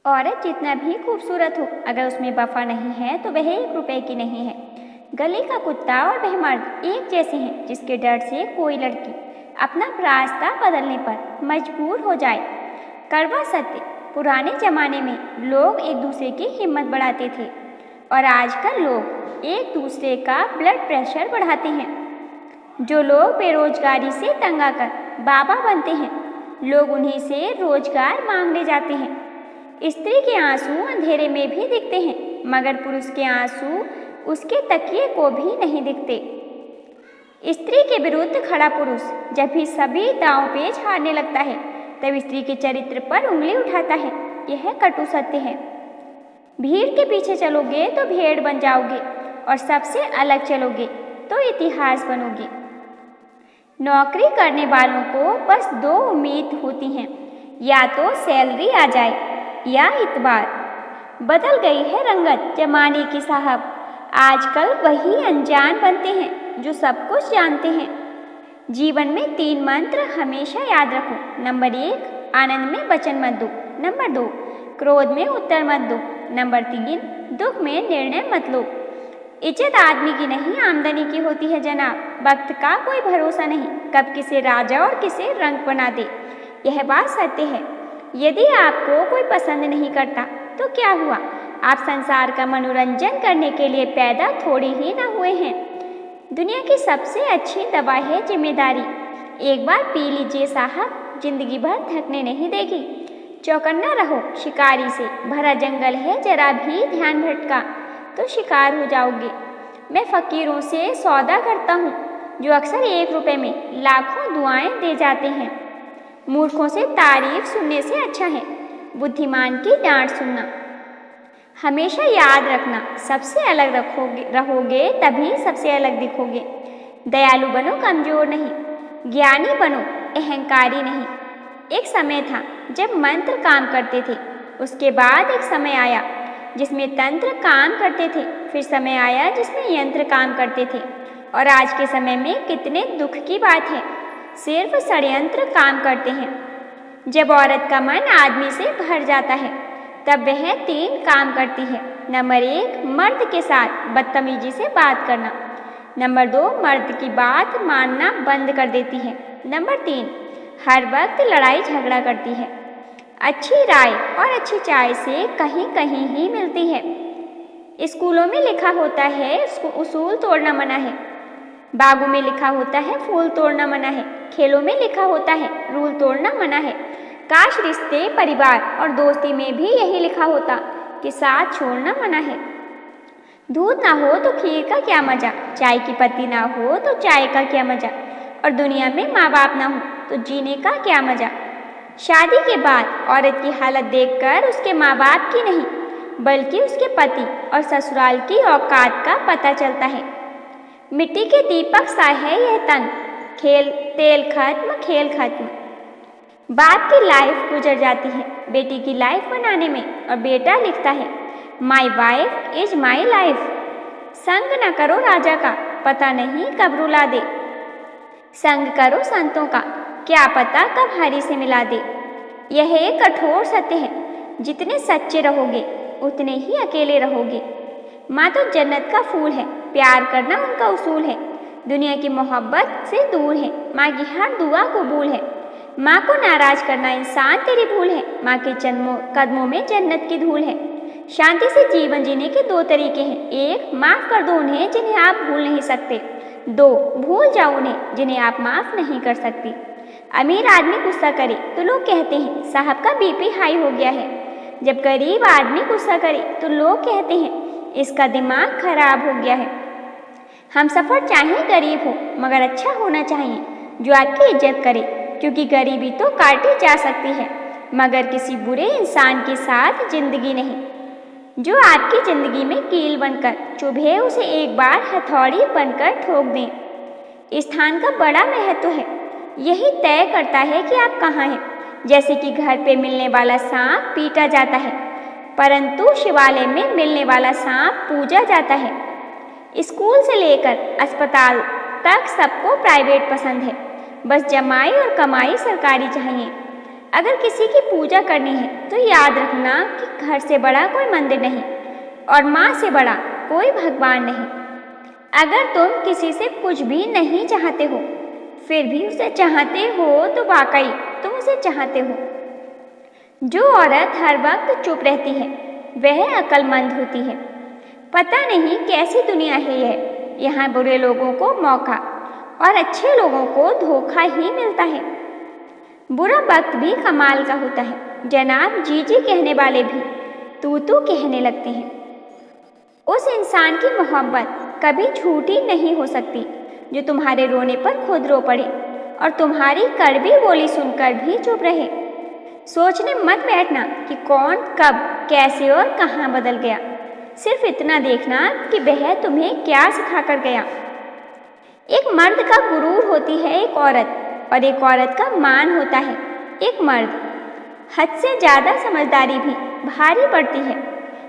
औरत जितना भी खूबसूरत हो, अगर उसमें वफा नहीं है तो वह 1 रुपए की नहीं है। गली का कुत्ता और वह मर्द एक जैसे हैं जिसके डर से कोई लड़की अपना रास्ता बदलने पर मजबूर हो जाए। कड़वा सत्य, पुराने जमाने में लोग एक दूसरे की हिम्मत बढ़ाते थे और आजकल लोग एक दूसरे का ब्लड प्रेशर बढ़ाते हैं। जो लोग बेरोजगारी से तंग आकर बाबा बनते हैं, लोग उन्हीं से रोजगार मांगने जाते हैं। स्त्री के आंसू अंधेरे में भी दिखते हैं, मगर पुरुष के आंसू उसके तकिए को भी नहीं दिखते। स्त्री के विरुद्ध खड़ा पुरुष जब भी सभी दांव पेच हारने लगता है, तब स्त्री के चरित्र पर उंगली उठाता है। यह कटु सत्य है। भीड़ के पीछे चलोगे तो भेड़ बन जाओगे और सबसे अलग चलोगे तो इतिहास बनोगे। नौकरी करने वालों को बस 2 उम्मीद होती हैं, या तो सैलरी आ जाए या इतबार। बदल गई है रंगत जमाने की साहब, आजकल वही अनजान बनते हैं जो सब कुछ जानते हैं। जीवन में 3 मंत्र हमेशा याद रखो। नंबर 1, आनंद में वचन मत दो। नंबर 2, क्रोध में उत्तर मत दो। नंबर 3, दुख में निर्णय मत लो। इज्जत आदमी की नहीं, आमदनी की होती है जनाब। वक्त का कोई भरोसा नहीं, कब किसे राजा और किसे रंक बना दे। यह बात सत्य है। यदि आपको कोई पसंद नहीं करता तो क्या हुआ, आप संसार का मनोरंजन करने के लिए पैदा थोड़ी ही ना हुए हैं। दुनिया की सबसे अच्छी दवा है जिम्मेदारी। एक बार पी लीजिए साहब, जिंदगी भर थकने नहीं देगी। चौकन्ना रहो, शिकारी से भरा जंगल है, जरा भी ध्यान भटका तो शिकार हो जाओगे। मैं फकीरों से सौदा करता हूँ, जो अक्सर 1 रुपए में लाखों दुआएं दे जाते हैं। मूर्खों से तारीफ सुनने से अच्छा है बुद्धिमान की डांट सुनना। हमेशा याद रखना, सबसे अलग रहोगे तभी सबसे अलग दिखोगे। दयालु बनो, कमजोर नहीं। ज्ञानी बनो, अहंकारी नहीं। एक समय था जब मंत्र काम करते थे, उसके बाद एक समय आया जिसमें तंत्र काम करते थे, फिर समय आया जिसमें यंत्र काम करते थे। और आज के समय में कितने दुख की बात है, सिर्फ षड्यंत्र काम करते हैं। जब औरत का मन आदमी से भर जाता है, तब वह 3 काम करती है। नंबर 1, मर्द के साथ बदतमीजी से बात करना। नंबर 2, मर्द की बात मानना बंद कर देती है। नंबर 3, हर वक्त लड़ाई झगड़ा करती है। अच्छी राय और अच्छी चाय से कहीं कहीं ही मिलती है। स्कूलों में लिखा होता है उसूल तोड़ना मना है, बागों में लिखा होता है फूल तोड़ना मना है, खेलों में लिखा होता है रूल तोड़ना मना है। काश रिश्ते, परिवार और दोस्ती में भी यही लिखा होता कि साथ छोड़ना मना है। दूध ना हो तो खीर का क्या मजा, चाय की पत्ती ना हो तो चाय का क्या मजा, और दुनिया में माँ बाप ना हो तो जीने का क्या मजा। शादी के बाद औरत की हालत देखकर उसके माँ बाप की नहीं, बल्कि उसके पति और ससुराल की औकात का पता चलता है। मिट्टी के दीपक सा है यह तन, तेल खत्म, खेल खत्म। बाप की लाइफ गुजर जाती है बेटी की लाइफ बनाने में, और बेटा लिखता है my wife is my life. संग न करो राजा का, पता नहीं कब रुला दे। संग करो संतों का, क्या पता कब हरि से मिला दे। यह एक कठोर सत्य है, जितने सच्चे रहोगे उतने ही अकेले रहोगे। माँ तो जन्नत का फूल है, प्यार करना उनका उसूल है। दुनिया की मोहब्बत से दूर है, माँ की हर दुआ कबूल है। माँ को नाराज करना इंसान तेरी भूल है, माँ के कदमों में जन्नत की धूल है। शांति से जीवन जीने के 2 तरीके हैं। 1, माफ़ कर दो उन्हें जिन्हें आप भूल नहीं सकते। 2, भूल जाओ उन्हें जिन्हें आप माफ़ नहीं कर सकती। अमीर आदमी गुस्सा करे तो लोग कहते हैं साहब का बीपी हाई हो गया है। जब गरीब आदमी गुस्सा करे तो लोग कहते हैं इसका दिमाग खराब हो गया है। हम सफ़र चाहे गरीब हो, मगर अच्छा होना चाहिए जो आपकी इज्जत करे, क्योंकि गरीबी तो काटी जा सकती है, मगर किसी बुरे इंसान के साथ जिंदगी नहीं। जो आपकी ज़िंदगी में कील बनकर चुभे, उसे एक बार हथौड़ी बनकर ठोक दें। स्थान का बड़ा महत्व है, यही तय करता है कि आप कहाँ हैं। जैसे कि घर पे मिलने वाला सांप पीटा जाता है, परंतु शिवालय में मिलने वाला सांप पूजा जाता है। स्कूल से लेकर अस्पताल तक सबको प्राइवेट पसंद है, बस जमाई और कमाई सरकारी चाहिए। अगर किसी की पूजा करनी है तो याद रखना कि घर से बड़ा कोई मंदिर नहीं और माँ से बड़ा कोई भगवान नहीं। अगर तुम किसी से कुछ भी नहीं चाहते हो फिर भी उसे चाहते हो तो वाकई तुम उसे चाहते हो। जो औरत हर वक्त चुप रहती है वह अक्लमंद होती है। पता नहीं कैसी दुनिया है यह, यहाँ बुरे लोगों को मौका और अच्छे लोगों को धोखा ही मिलता है। बुरा वक्त भी कमाल का होता है, जनाब जी जी कहने वाले भी तू तू कहने लगते हैं। उस इंसान की मोहब्बत कभी झूठी नहीं हो सकती जो तुम्हारे रोने पर खुद रो पड़े और तुम्हारी कड़वी बोली सुनकर भी चुप रहे। सोचने मत बैठना कि कौन कब कैसे और कहाँ बदल गया, सिर्फ इतना देखना कि वह तुम्हें क्या सिखा कर गया। एक मर्द का गुरूर होती है एक औरत और एक औरत का मान होता है एक मर्द। हद से ज़्यादा समझदारी भी भारी पड़ती है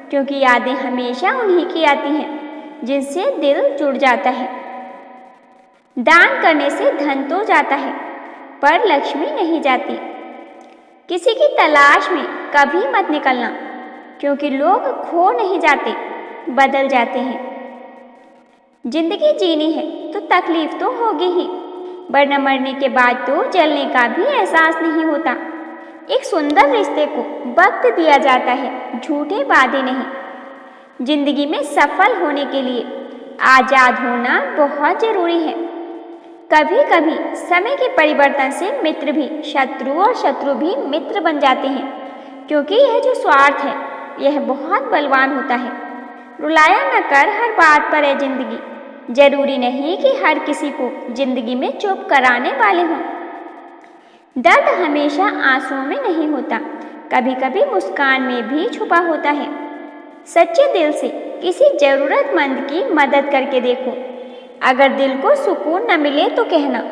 क्योंकि यादें हमेशा उन्हीं की आती हैं जिनसे दिल जुड़ जाता है। दान करने से धन तो जाता है पर लक्ष्मी नहीं जाती। किसी की तलाश में कभी मत निकलना क्योंकि लोग खो नहीं जाते, बदल जाते हैं। जिंदगी जीनी है तो तकलीफ तो होगी ही, वरना मरने के बाद तो जलने का भी एहसास नहीं होता। एक सुंदर रिश्ते को वक्त दिया जाता है, झूठे वादे नहीं। जिंदगी में सफल होने के लिए आज़ाद होना बहुत जरूरी है। कभी कभी समय के परिवर्तन से मित्र भी शत्रु और शत्रु भी मित्र बन जाते हैं क्योंकि यह जो स्वार्थ है यह बहुत बलवान होता है। रुलाया न कर हर बात पर है जिंदगी, जरूरी नहीं कि हर किसी को जिंदगी में चुप कराने वाले हों। दर्द हमेशा आंसुओं में नहीं होता, कभी कभी मुस्कान में भी छुपा होता है। सच्चे दिल से किसी जरूरतमंद की मदद करके देखो, अगर दिल को सुकून न मिले तो कहना।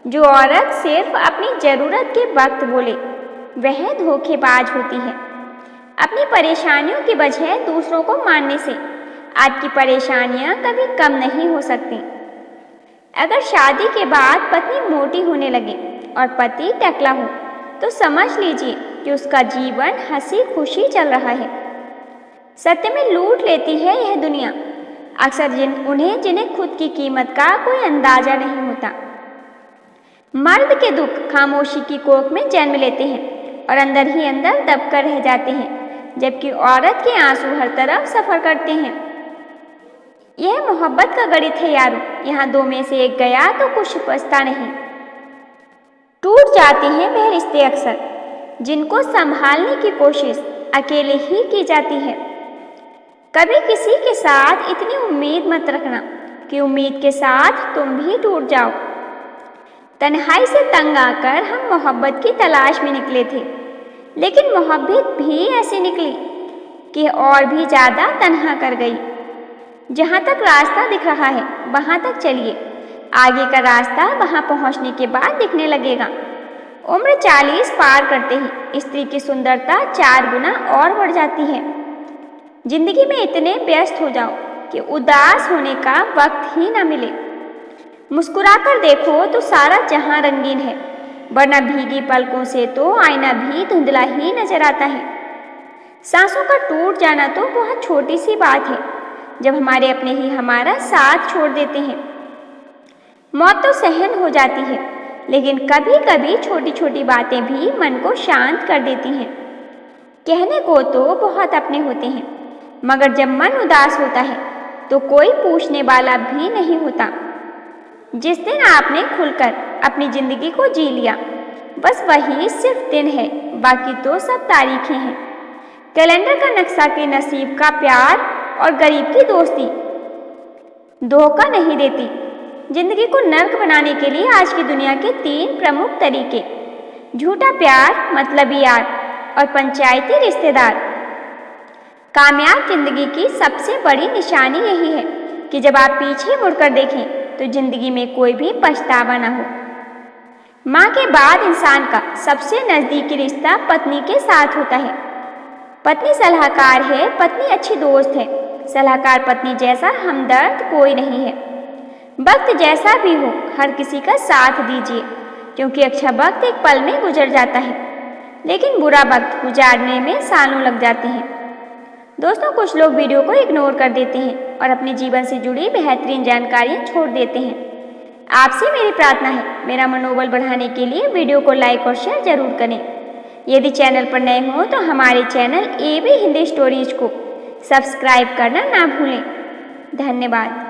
जो औरत सिर्फ अपनी ज़रूरत के वक्त बोले वह धोखेबाज होती है। अपनी परेशानियों की वजह दूसरों को मानने से आपकी परेशानियां कभी कम नहीं हो सकती। अगर शादी के बाद पत्नी मोटी होने लगे और पति टकला हो तो समझ लीजिए कि उसका जीवन हंसी खुशी चल रहा है। सत्य में लूट लेती है यह दुनिया अक्सर जिन्हें खुद की कीमत का कोई अंदाजा नहीं होता। मर्द के दुख खामोशी की कोख में जन्म लेते हैं और अंदर ही अंदर दबकर रह जाते हैं, जबकि औरत के आंसू हर तरफ सफर करते हैं। यह मोहब्बत का गणित है यारो, यहाँ दो में से एक गया तो कुछ बचता नहीं। टूट जाते हैं वह रिश्ते अक्सर जिनको संभालने की कोशिश अकेले ही की जाती है। कभी किसी के साथ इतनी उम्मीद मत रखना कि उम्मीद के साथ तुम भी टूट जाओ। तन्हाई से तंग आकर हम मोहब्बत की तलाश में निकले थे, लेकिन मोहब्बत भी ऐसी निकली कि और भी ज़्यादा तन्हा कर गई। जहाँ तक रास्ता दिख रहा है वहाँ तक चलिए, आगे का रास्ता वहाँ पहुँचने के बाद दिखने लगेगा। उम्र 40 पार करते ही स्त्री की सुंदरता 4 गुना और बढ़ जाती है। जिंदगी में इतने व्यस्त हो जाओ कि उदास होने का वक्त ही ना मिले। मुस्कुराकर देखो तो सारा जहां रंगीन है, वरना भीगी पलकों से तो आईना भी धुंधला ही नजर आता है। सांसों का टूट जाना तो बहुत छोटी सी बात है जब हमारे अपने ही हमारा साथ छोड़ देते हैं। मौत तो सहन हो जाती है, लेकिन कभी कभी छोटी छोटी बातें भी मन को शांत कर देती हैं। कहने को तो बहुत अपने होते हैं, मगर जब मन उदास होता है तो कोई पूछने वाला भी नहीं होता। जिस दिन आपने खुलकर अपनी जिंदगी को जी लिया बस वही सिर्फ दिन है, बाकी तो सब तारीखें हैं। कैलेंडर का नक्शा के नसीब का प्यार और गरीब की दोस्ती धोखा नहीं देती। जिंदगी को नर्क बनाने के लिए आज की दुनिया के 3 प्रमुख तरीके: झूठा प्यार, मतलबी यार और पंचायती रिश्तेदार। कामयाब जिंदगी की सबसे बड़ी निशानी यही है कि जब आप पीछे मुड़कर देखें तो जिंदगी में कोई भी पछतावा न हो। माँ के बाद इंसान का सबसे नज़दीकी रिश्ता पत्नी के साथ होता है। पत्नी सलाहकार है, पत्नी अच्छी दोस्त है। सलाहकार पत्नी जैसा हमदर्द कोई नहीं है। वक्त जैसा भी हो हर किसी का साथ दीजिए, क्योंकि अच्छा वक्त एक पल में गुजर जाता है लेकिन बुरा वक्त गुजारने में सालों लग जाते हैं। दोस्तों, कुछ लोग वीडियो को इग्नोर कर देते हैं और अपने जीवन से जुड़ी बेहतरीन जानकारियाँ छोड़ देते हैं। आपसे मेरी प्रार्थना है, मेरा मनोबल बढ़ाने के लिए वीडियो को लाइक और शेयर जरूर करें। यदि चैनल पर नए हो तो हमारे चैनल AB हिंदी स्टोरीज को सब्सक्राइब करना ना भूलें। धन्यवाद।